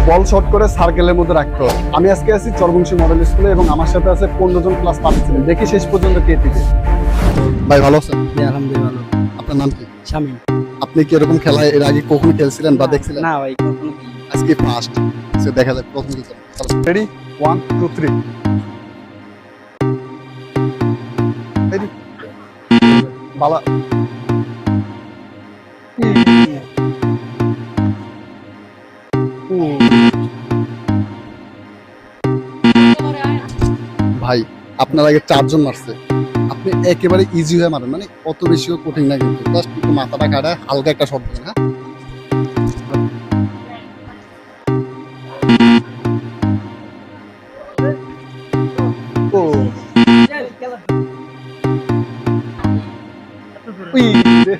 বল shot করে সার্কেলের মধ্যে রাখতে হবে। আমি আজকে আছি চরবংশী মডেল স্কুলে এবং আমার সাথে আছে 15 জন ক্লাস পার্টিসিপেন্ট। দেখি শেষ পর্যন্ত কে টিকে। ভাই ভালো আছেন? আলহামদুলিল্লাহ ভালো। আপনার নাম কি? শামিম। আপনি কি এরকম খেলায় এর আগে কখনো খেলছিলেন বা দেখছিলেন? না ভাই কখনো আজকে ফার্স্ট। সে দেখা যাক প্রথম কি করে। রেডি 1 2 3 রেডি বালা ভাই আপনার আগে 4 জন মারছে, আপনি একেবারে ইজি হয়ে মারেন, মানে অত বেশিও কঠিন না, কিন্তু জাস্ট একটু মাথাটা কাটায় হালকা একটা শট দেন। হ্যাঁ ও উই রে।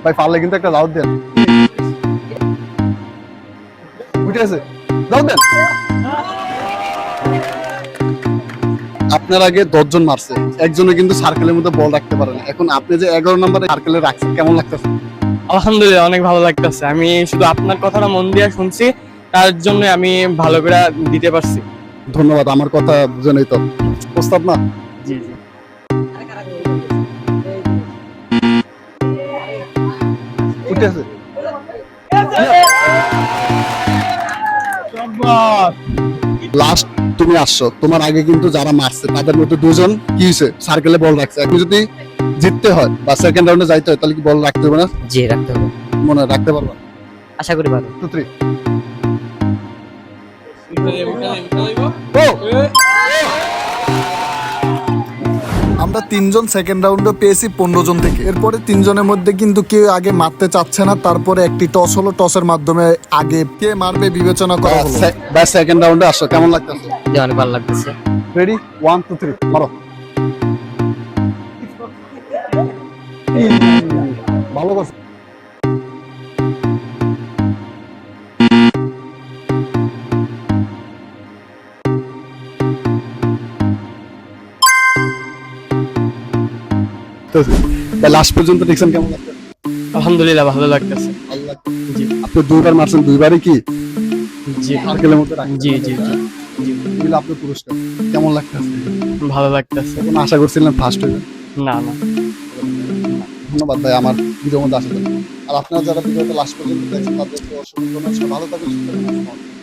ভাই পারলে কিন্তু একটা লাউড দেন। উঠে আছে, লাউড দেন। আপনার আগে 10 জন মারছে, একজনে কিন্তু সার্কেলের মধ্যে বল রাখতে পারে না। এখন আপনি যে 11 নম্বরে সার্কেলে রাখছেন, কেমন লাগতেছে? আলহামদুলিল্লাহ অনেক ভালো লাগতেছে। আমি শুধু আপনার কথাটা মন দিয়ে শুনছি, তার জন্য আমি ভালো করে দিতে পারছি। ধন্যবাদ, আমার কথা বুঝে নেই তো। প্রস্তাব না? জি জি। উঠে আছে। লাস্ট তুমি আসছো, তোমার আগে কিন্তু যারা মারছে তাদের মধ্যে 2 জন কি হয়েছে, সার্কেলে বল রাখছে। এখন যদি জিততে হয় বা সেকেন্ড রাউন্ডে যাইতে হয়, তাহলে কি বল রাখতে হবে না? জি রাখতে হবে, মনে হয় রাখতে পারবা? আশা করি পারবো। 2 3 ও আমরা 3 জন সেকেন্ড রাউন্ডে পেয়েছি 15 জন থেকে। এরপরে 3 জনের মধ্যে কিন্তু কেউ আগে মারতে চাচ্ছে না। তারপরে একটি টস হলো, টসের মাধ্যমে আগে কে মারবে বিবেচনা করা হলো। বাই সেকেন্ড রাউন্ডে আসো, কেমন লাগতেছে? জি অনেক ভালো লাগতেছে। রেডি 1 2 3 মারো। ভালো করছে। লাস্ট পর্যন্ত দেখছেন, কেমন লাগছে? আলহামদুলিল্লাহ ভালো লাগতেছে। আল্লাহ, জি আপনি 2বার মারছেন, 2বারই কি জি সার্কেলের মধ্যে রাখছেন? জি জি জি। এগুলো আপনার পুরস্কার। কেমন লাগতেছে? ভালো লাগতেছে। এখন আশা করছিলেন ফার্স্ট হইবেন? না না। ধন্যবাদ ভাই আমার ভিডিওর মধ্যে আসার জন্য। আর আপনারা যারা ভিডিওটা লাস্ট পর্যন্ত দেখছেন তাদেরকে অসংখ্য ধন্যবাদ। ভালো থাকবেন, সুস্থ থাকবেন।